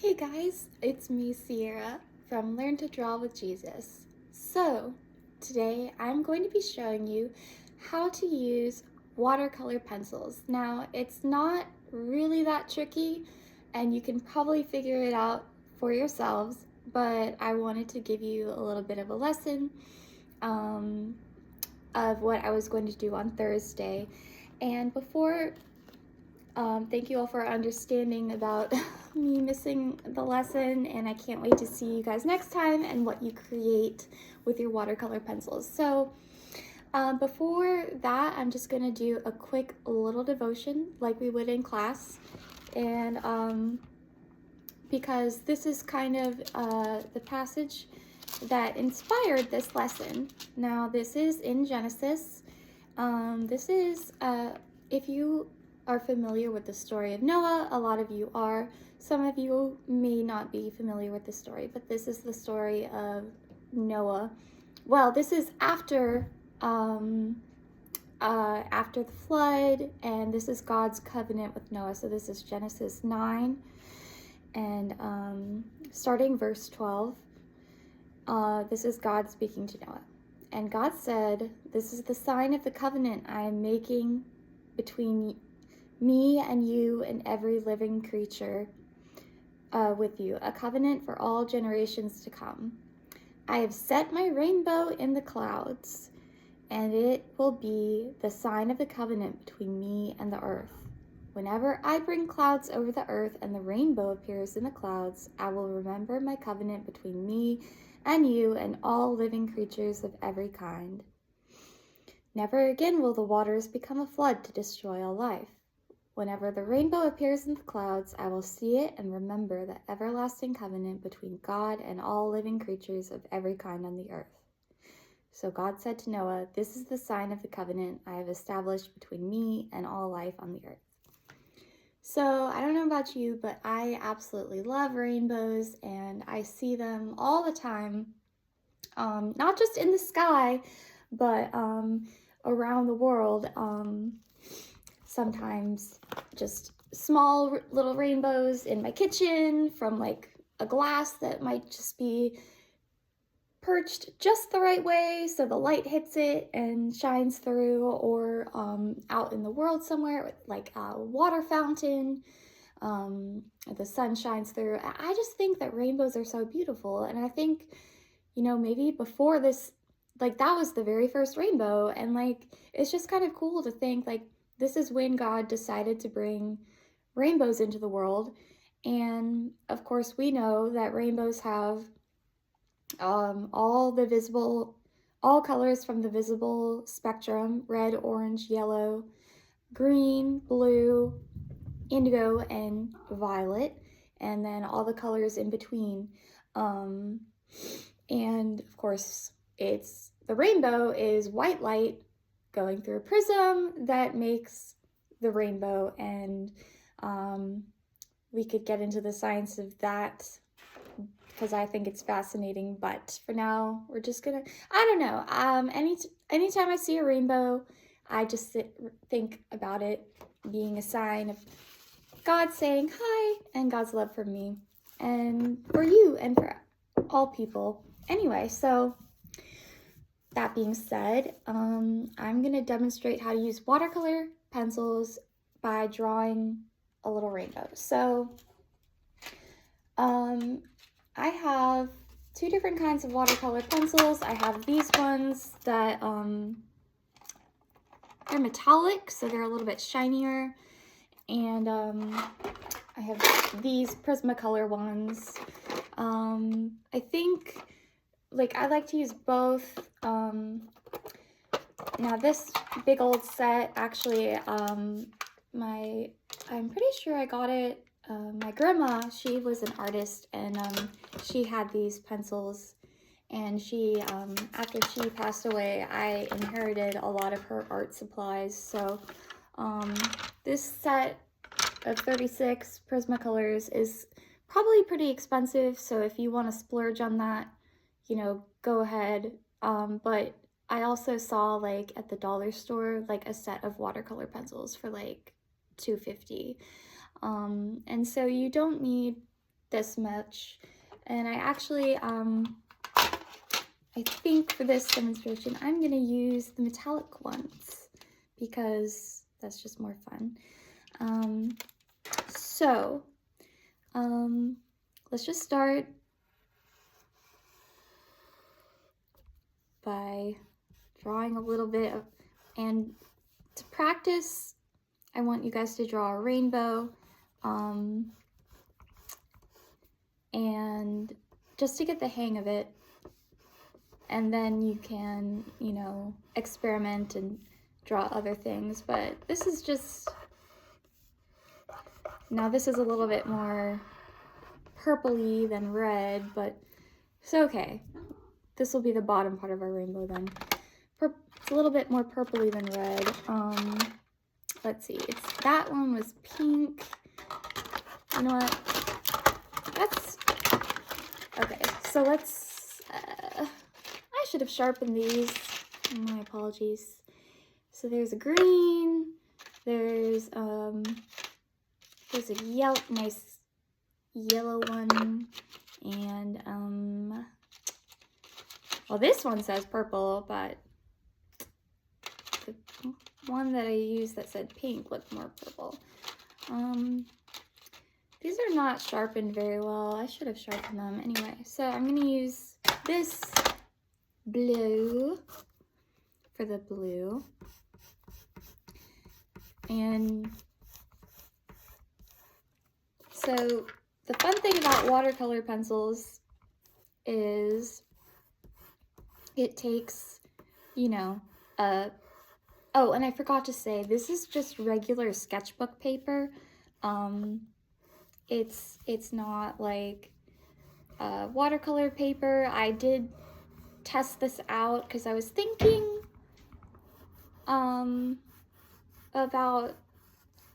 Hey guys, it's me, Siarah, from Learn to Draw with Jesus. So, today I'm going to be showing you how to use watercolor pencils. Now, it's not really that tricky, and you can probably figure it out for yourselves, but I wanted to give you a little bit of a lesson um, of what I was going to do on Thursday. And before thank you all for understanding about me missing the lesson, and I can't wait to see you guys next time and what you create with your watercolor pencils. So before that, I'm just gonna do a quick little devotion like we would in class, and because this is kind of the passage that inspired this lesson. Now, this is in Genesis. If you are familiar with the story of Noah, a lot of you are. Some of you may not be familiar with the story, but this is the story of Noah. Well, this is after the flood, and this is God's covenant with Noah. So this is Genesis 9, and starting verse 12. This is God speaking to Noah. And God said, "This is the sign of the covenant I am making between me and you and every living creature with you, a covenant for all generations to come. I have set my rainbow in the clouds, and it will be the sign of the covenant between me and the earth. Whenever I bring clouds over the earth and the rainbow appears in the clouds, I will remember my covenant between me and you and all living creatures of every kind. Never again will the waters become a flood to destroy all life. Whenever the rainbow appears in the clouds, I will see it and remember the everlasting covenant between God and all living creatures of every kind on the earth." So God said to Noah, "This is the sign of the covenant I have established between me and all life on the earth." So I don't know about you, but I absolutely love rainbows, and I see them all the time, not just in the sky, but around the world. Sometimes just small little rainbows in my kitchen from like a glass that might just be perched just the right way so the light hits it and shines through, or out in the world somewhere with like a water fountain, the sun shines through. I just think that rainbows are so beautiful, and I think, maybe before this, like that was the very first rainbow, and like it's just kind of cool to think like this is when God decided to bring rainbows into the world. And of course we know that rainbows have all colors from the visible spectrum: red, orange, yellow, green, blue, indigo, and violet, and then all the colors in between. And of course, the rainbow is white light going through a prism that makes the rainbow, and we could get into the science of that because I think it's fascinating. But for now, we're just gonna, I don't know. Anytime I see a rainbow, I just think about it being a sign of God saying hi and God's love for me and for you and for all people. Anyway, so that being said, I'm going to demonstrate how to use watercolor pencils by drawing a little rainbow. So I have two different kinds of watercolor pencils. I have these ones that they're metallic, so they're a little bit shinier, and I have these Prismacolor ones. I think, like, I like to use both. Now this big old set, actually, I'm pretty sure I got it. My grandma, she was an artist, and she had these pencils, and she, after she passed away, I inherited a lot of her art supplies. So this set of 36 Prismacolors is probably pretty expensive, so if you want to splurge on that, go ahead. But I also saw, like, at the dollar store, like a set of watercolor pencils for like $2.50. And so you don't need this much. And I actually, I think for this demonstration, I'm going to use the metallic ones because that's just more fun. Let's just start by drawing a little bit of, and to practice, I want you guys to draw a rainbow, and just to get the hang of it, and then you can, you know, experiment and draw other things. But this is just, now this is a little bit more purpley than red, but it's okay. This will be the bottom part of our rainbow then. It's a little bit more purpley than red. Let's see, that one was pink. You know what? Okay, so let's, I should have sharpened these. My apologies. So there's a green, there's a nice yellow one, and, well, this one says purple, but the one that I used that said pink looked more purple. These are not sharpened very well. I should have sharpened them anyway. So I'm going to use this blue for the blue. And so the fun thing about watercolor pencils is it takes, you know, oh, and I forgot to say, this is just regular sketchbook paper. It's not like watercolor paper. I did test this out because I was thinking about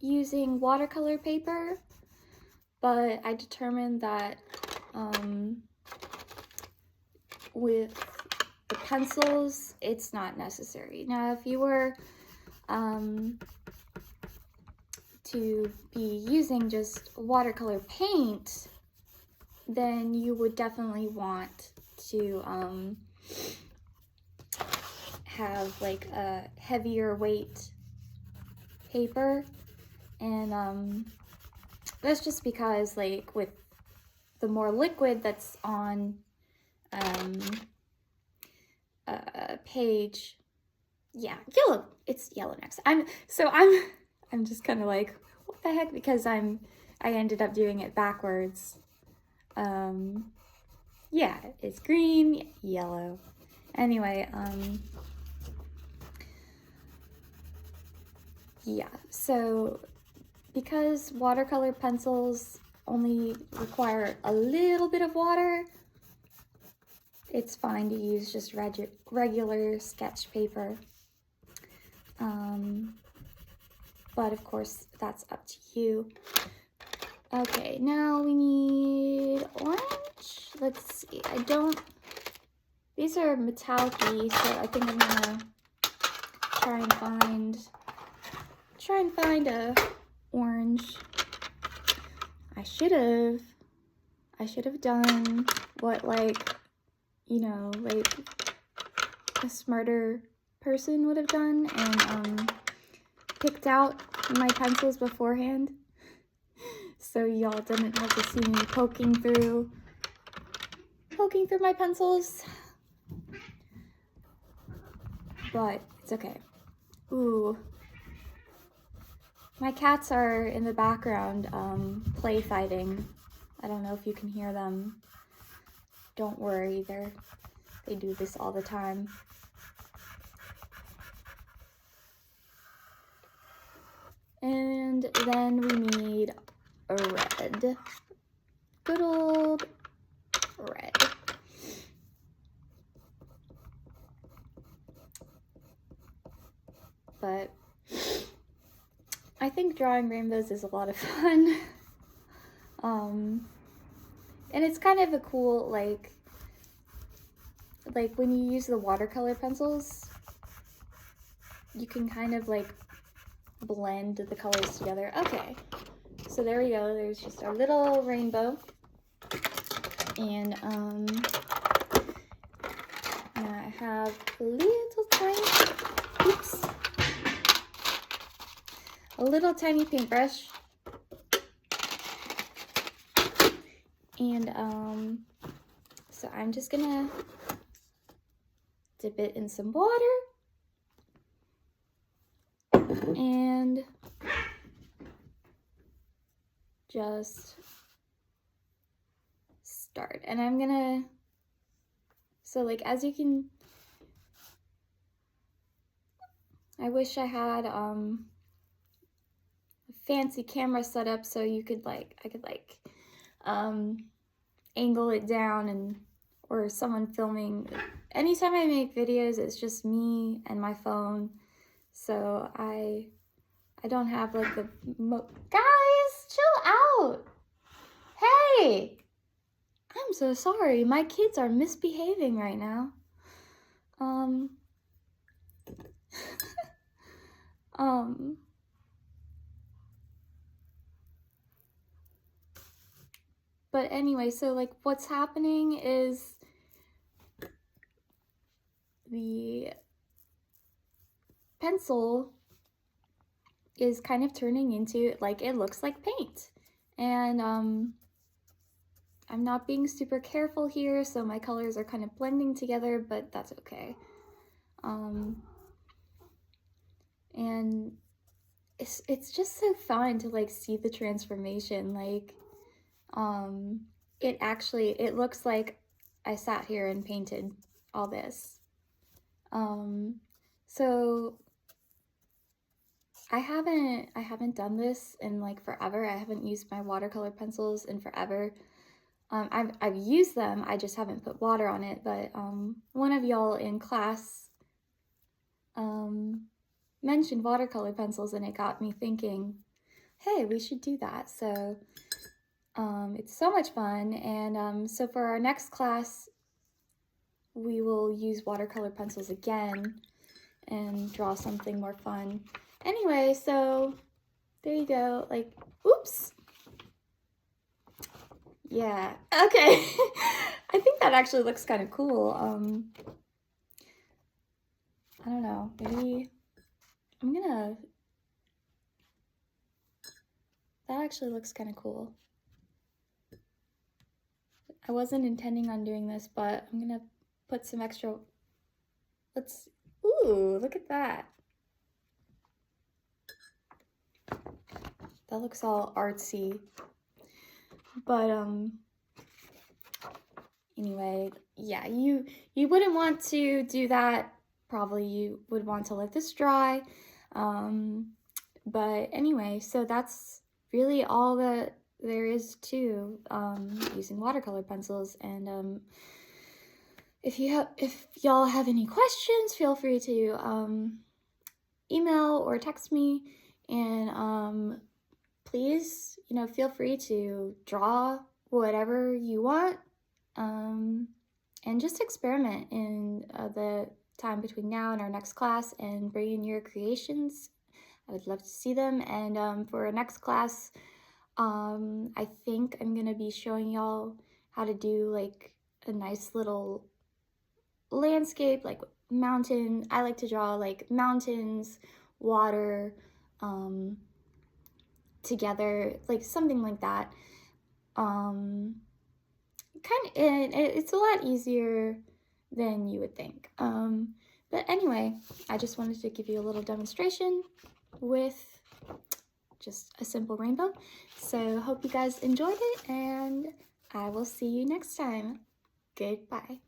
using watercolor paper, but I determined that with the pencils, it's not necessary. Now, if you were to be using just watercolor paint, then you would definitely want to have like a heavier weight paper, and that's just because, like, with the more liquid that's on a page, yeah, yellow, it's yellow next. I'm just kind of like, what the heck, because I ended up doing it backwards. Yeah, it's green, yellow. Anyway, yeah, so because watercolor pencils only require a little bit of water, it's fine to use just regular sketch paper. But of course, that's up to you. Okay, now we need orange. Let's see, these are metallic-y, so I think I'm gonna try and find a orange. I should have done what, like, you know, like a smarter person would have done, and picked out my pencils beforehand, so y'all didn't have to see me poking through my pencils. But it's okay. Ooh, my cats are in the background play fighting. I don't know if you can hear them. Don't worry, they do this all the time. And then we need a red. Good old red. But I think drawing rainbows is a lot of fun. And it's kind of a cool, like when you use the watercolor pencils, you can kind of like blend the colors together. Okay, so there we go. There's just our little rainbow. And I have a little tiny paintbrush. And so I'm just gonna dip it in some water and just start. And I'm gonna, so like as you can, I wish I had a fancy camera set up so you could I could angle it down, and or someone filming. Anytime I make videos, it's just me and my phone, so I don't have like the guys, chill out. Hey, I'm so sorry, my kids are misbehaving right now. But anyway, so like what's happening is the pencil is kind of turning into, like, it looks like paint. And I'm not being super careful here, so my colors are kind of blending together, but that's okay. And it's just so fun to like see the transformation. Like it looks like I sat here and painted all this. So I haven't done this in like forever. I haven't used my watercolor pencils in forever. I've used them, I just haven't put water on it, but one of y'all in class mentioned watercolor pencils, and it got me thinking, hey, we should do that. So it's so much fun. And so for our next class, we will use watercolor pencils again and draw something more fun. Anyway, so there you go. Like, oops. Yeah, okay. I think that actually looks kind of cool. I don't know, maybe that actually looks kind of cool. I wasn't intending on doing this, but I'm gonna put some extra, ooh, look at that. That looks all artsy. But anyway, yeah, you wouldn't want to do that. Probably you would want to let this dry. But anyway, so that's really all that there is to using watercolor pencils. And if y'all have any questions, feel free to email or text me. And please, feel free to draw whatever you want, and just experiment in the time between now and our next class, and bring in your creations. I would love to see them. And for our next class, I think I'm gonna be showing y'all how to do like a nice little landscape, like mountain. I like to draw like mountains, water, together, like something like that. It's a lot easier than you would think. But anyway, I just wanted to give you a little demonstration with just a simple rainbow. So hope you guys enjoyed it, and I will see you next time. Goodbye.